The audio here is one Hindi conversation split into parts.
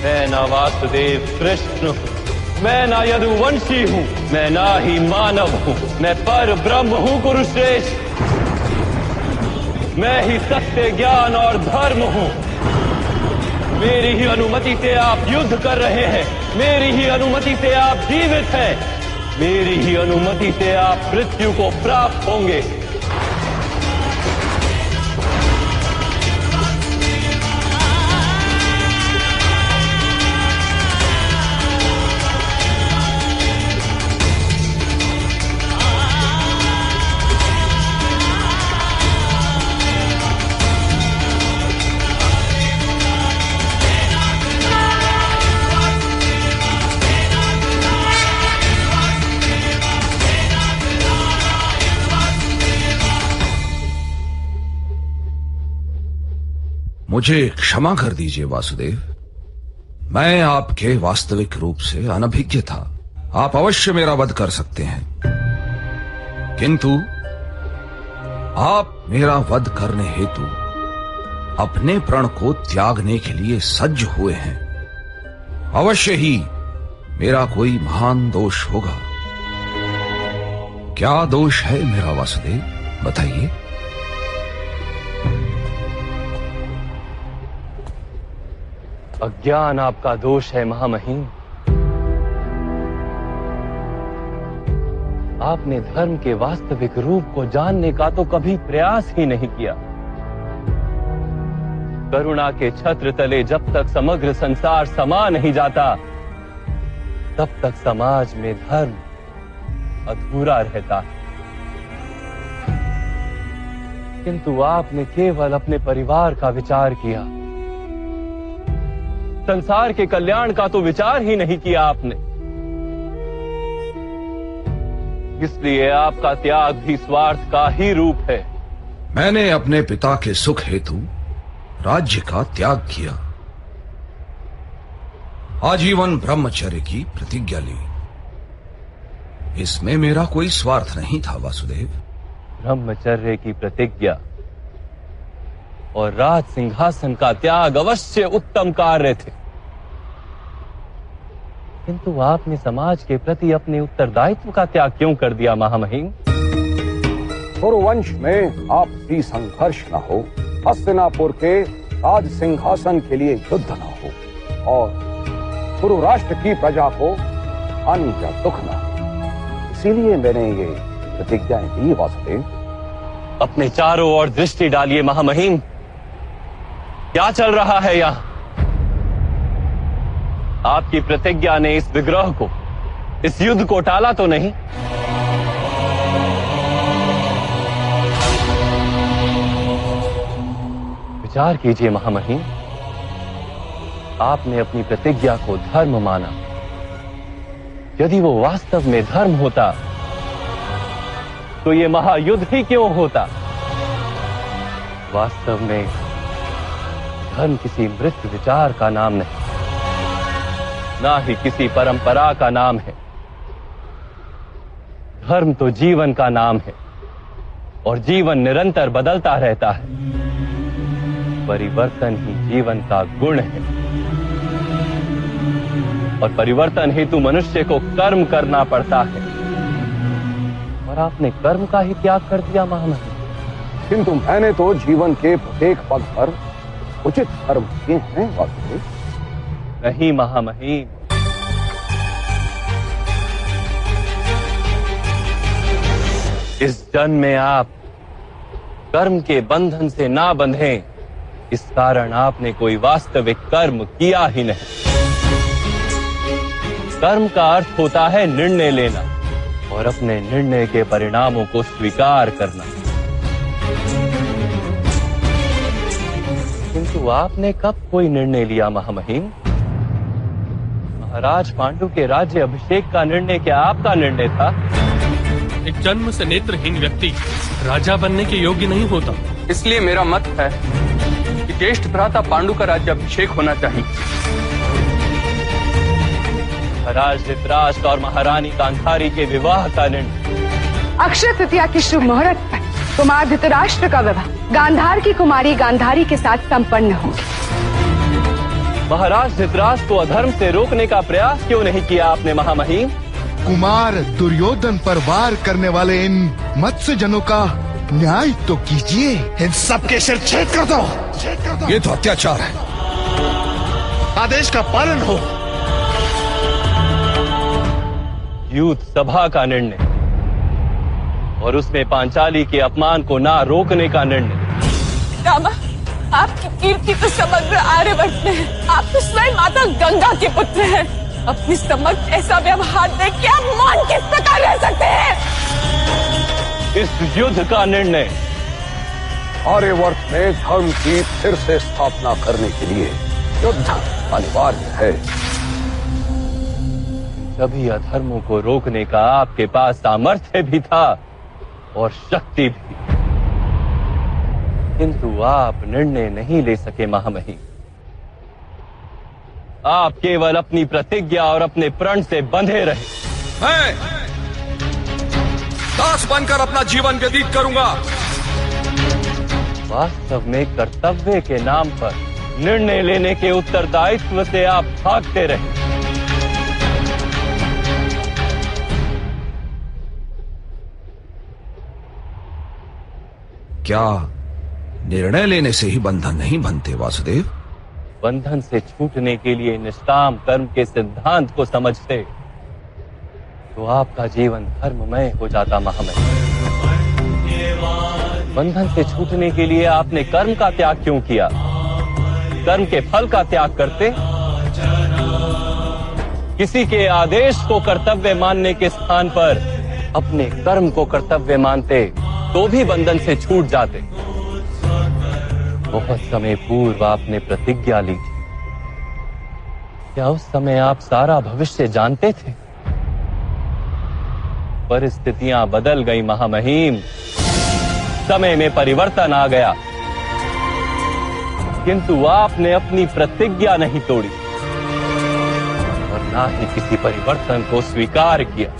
मैं ना वासुदेव कृष्ण हूँ, मैं ना यदुवंशी हूँ, मैं ना ही मानव हूँ, मैं पर ब्रह्म हूँ कुरुश्रेष्ठ। मैं ही सत्य, ज्ञान और धर्म हूँ। मेरी ही अनुमति से आप युद्ध कर रहे हैं, मेरी ही अनुमति से आप जीवित हैं, मेरी ही अनुमति से आप मृत्यु को प्राप्त होंगे। मुझे क्षमा कर दीजिए वासुदेव, मैं आपके वास्तविक रूप से अनभिज्ञ था। आप अवश्य मेरा वध कर सकते हैं, किंतु आप मेरा वध करने हेतु अपने प्रण को त्यागने के लिए सज्ज हुए हैं। अवश्य ही मेरा कोई महान दोष होगा। क्या दोष है मेरा वासुदेव, बताइए। अज्ञान आपका दोष है महामहिम। आपने धर्म के वास्तविक रूप को जानने का तो कभी प्रयास ही नहीं किया। करुणा के छत्र तले जब तक समग्र संसार समा नहीं जाता, तब तक समाज में धर्म अधूरा रहता है। किंतु आपने केवल अपने परिवार का विचार किया, संसार के कल्याण का तो विचार ही नहीं किया आपने। इसलिए आपका त्याग भी स्वार्थ का ही रूप है। मैंने अपने पिता के सुख हेतु राज्य का त्याग किया, आजीवन ब्रह्मचर्य की प्रतिज्ञा ली। इसमें मेरा कोई स्वार्थ नहीं था वासुदेव। ब्रह्मचर्य की प्रतिज्ञा और राज सिंहासन का त्याग अवश्य उत्तम कार्य थे, किंतु आपने समाज के प्रति अपने उत्तरदायित्व का त्याग क्यों कर दिया महामहिम? कुरुवंश में आपसी संघर्ष न हो, हस्तिनापुर के राज सिंहासन के लिए युद्ध न हो और कुरु राष्ट्र की प्रजा को हानि या दुख न हो, इसीलिए मैंने ये प्रतिज्ञाएं दी वासुदेव। अपने चारों ओर दृष्टि डालिए महामहिम, क्या चल रहा है यहाँ? आपकी प्रतिज्ञा ने इस विग्रह को, इस युद्ध को टाला तो नहीं? विचार कीजिए महामहिम, आपने अपनी प्रतिज्ञा को धर्म माना। यदि वो वास्तव में धर्म होता तो ये महायुद्ध ही क्यों होता? वास्तव में धर्म किसी मृत विचार का नाम नहीं, ना ही किसी परंपरा का नाम है। धर्म तो जीवन का नाम है और जीवन निरंतर बदलता रहता है। परिवर्तन ही जीवन का गुण है और परिवर्तन हेतु मनुष्य को कर्म करना पड़ता है, और आपने कर्म का ही त्याग कर दिया महामहिम। किंतु मैंने तो जीवन के प्रत्येक पग पर उचित कर्म किए हैं वासुदेव। नहीं महामहिम, इस जन्म में आप कर्म के बंधन से ना बंधें, इस कारण आपने कोई वास्तविक कर्म किया ही नहीं। कर्म का अर्थ होता है निर्णय लेना और अपने निर्णय के परिणामों को स्वीकार करना। किंतु आपने कब कोई निर्णय लिया महामहिम? महाराज पांडु के राज्य अभिषेक का निर्णय क्या आपका निर्णय था? एक जन्म से नेत्रहीन व्यक्ति राजा बनने के योग्य नहीं होता। इसलिए मेरा मत है कि ज्येष्ठ भ्राता पांडु का राज्य अभिषेक होना चाहिए। महाराज धृतराष्ट्र और महारानी गांधारी के विवाह का निर्णय। अक्षय तृतीया की शुभ मुहूर्त पर कुमार धृतराष्ट्र का विवाह गांधार की कुमारी गांधारी के साथ संपन्न होगा। महाराज धृतराष्ट्र को अधर्म से रोकने का प्रयास क्यों नहीं किया आपने महामहिम? कुमार दुर्योधन पर वार करने वाले इन मत्स्य जनों का न्याय तो कीजिए। इन सबके सिर छेद कर दो। ये तो अत्याचार है। आदेश का पालन हो। युद्ध सभा का निर्णय और उसमें पांचाली के अपमान को ना रोकने का निर्णय। रामा, आपकी कीर्ति तो समग्र आर्यवर्त में है। आप तो स्वयं माता गंगा के पुत्र हैं। अपनी समक्ष ऐसा व्यवहार देख के आप मान किस प्रकार रह सकते हैं? इस युद्ध का निर्णय आर्यवर्त में धर्म की फिर से स्थापना करने के लिए युद्ध अनिवार्य है। सभी अधर्मों को रोकने का आपके पास सामर्थ्य भी था और शक्ति भी, किंतु आप निर्णय नहीं ले सके महामहिम। आप केवल अपनी प्रतिज्ञा और अपने प्रण से बंधे रहे। मैं दास बनकर अपना जीवन व्यतीत करूंगा। वास्तव में कर्तव्य के नाम पर निर्णय लेने के उत्तरदायित्व से आप भागते रहे। क्या निर्णय लेने से ही बंधन नहीं बनते वासुदेव? बंधन से छूटने के लिए निष्काम कर्म के सिद्धांत को समझते तो आपका जीवन धर्ममय हो जाता महामहिम। बंधन से छूटने के लिए आपने कर्म का त्याग क्यों किया? कर्म के फल का त्याग करते, किसी के आदेश को कर्तव्य मानने के स्थान पर अपने कर्म को कर्तव्य मानते तो भी बंधन से छूट जाते। बहुत समय पूर्व आपने प्रतिज्ञा ली थी। क्या उस समय आप सारा भविष्य जानते थे? परिस्थितियां बदल गई महामहिम, समय में परिवर्तन आ गया, किंतु आपने अपनी प्रतिज्ञा नहीं तोड़ी और ना ही किसी परिवर्तन को स्वीकार किया।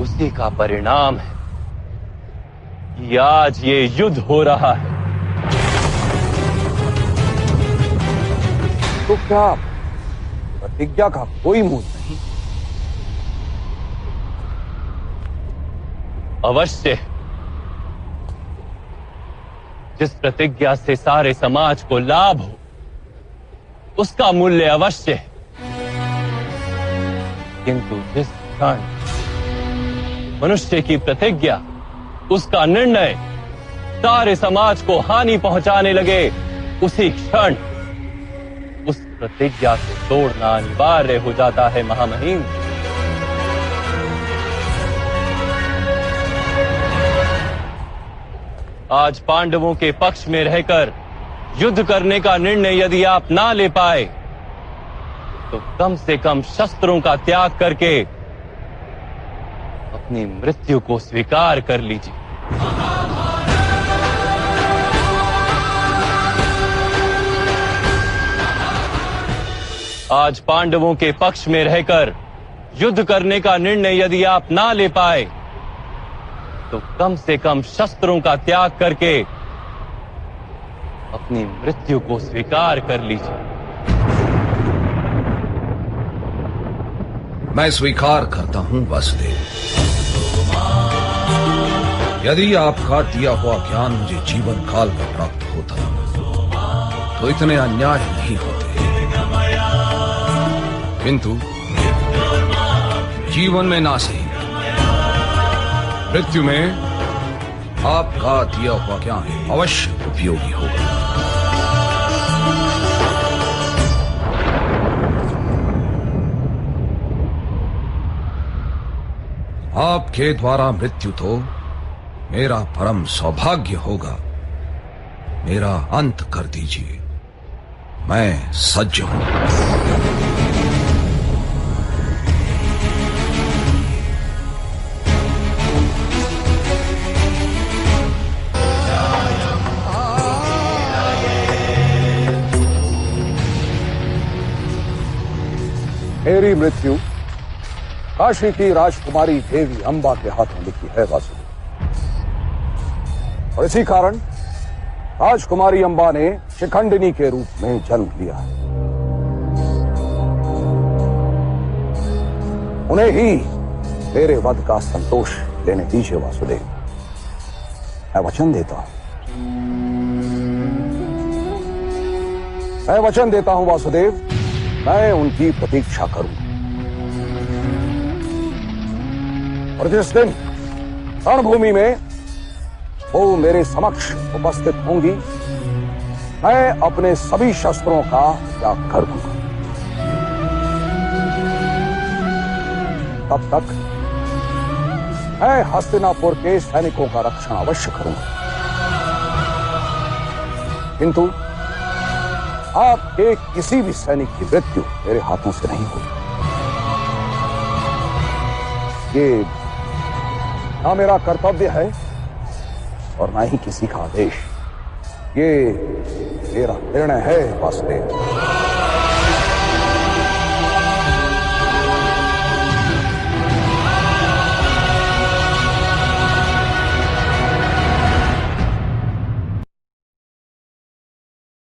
उसी का परिणाम है कि आज ये युद्ध हो रहा है। तो क्या प्रतिज्ञा का कोई मूल नहीं? अवश्य। जिस प्रतिज्ञा से सारे समाज को लाभ हो उसका मूल्य अवश्य है, किंतु जिस क्षण मनुष्य की प्रतिज्ञा, उसका निर्णय सारे समाज को हानि पहुंचाने लगे, उसी क्षण उस प्रतिज्ञा से तोड़ना अनिवार्य हो जाता है महामहिम। आज पांडवों के पक्ष में रहकर युद्ध करने का निर्णय यदि आप ना ले पाए तो कम से कम शस्त्रों का त्याग करके अपनी मृत्यु को स्वीकार कर लीजिए। आज पांडवों के पक्ष में रहकर युद्ध करने का निर्णय यदि आप ना ले पाए तो कम से कम शस्त्रों का त्याग करके अपनी मृत्यु को स्वीकार कर लीजिए। मैं स्वीकार करता हूं वासुदेव। यदि आपका दिया हुआ ज्ञान मुझे जीवन काल में प्राप्त होता तो इतने अन्याय नहीं होते, किंतु जीवन में ना सही, मृत्यु में आपका दिया हुआ ज्ञान अवश्य उपयोगी होगा। आपके द्वारा मृत्यु तो मेरा परम सौभाग्य होगा। मेरा अंत कर दीजिए, मैं सज्ज हूं। मेरी मृत्यु काशी की राजकुमारी देवी अंबा के हाथों लिखी है वासुदेव, और इसी कारण राजकुमारी अंबा ने शिखंडिनी के रूप में जन्म लिया है। उन्हें ही मेरे वध का संतोष लेने दीजिए वासुदेव। मैं वचन देता हूं, मैं वचन देता हूं वासुदेव, मैं उनकी प्रतीक्षा करूंगा। और जिस दिन रणभूमि में वो मेरे समक्ष उपस्थित होंगी, मैं अपने सभी शस्त्रों का त्याग कर दूंगा। तब तक मैं हस्तिनापुर के सैनिकों का रक्षण अवश्य करूंगा, किंतु आपके किसी भी सैनिक की मृत्यु मेरे हाथों से नहीं होगी। ये ना मेरा कर्तव्य है और ना ही किसी का आदेश। ये मेरा निर्णय है वासुदेव।